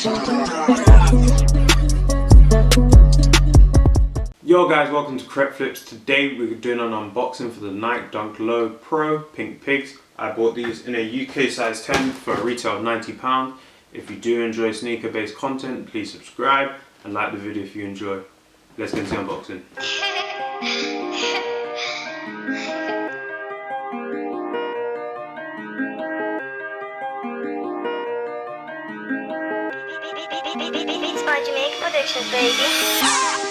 Yo guys, welcome to Crepflips. Today we're doing an unboxing for the Nike Dunk Low Pro Pink Pigs. I bought these in a UK size 10 for a retail of £90. If you do enjoy sneaker based content, please subscribe and like the video if you enjoy. Let's get into the unboxing. Beats by Jamaica Productions, baby.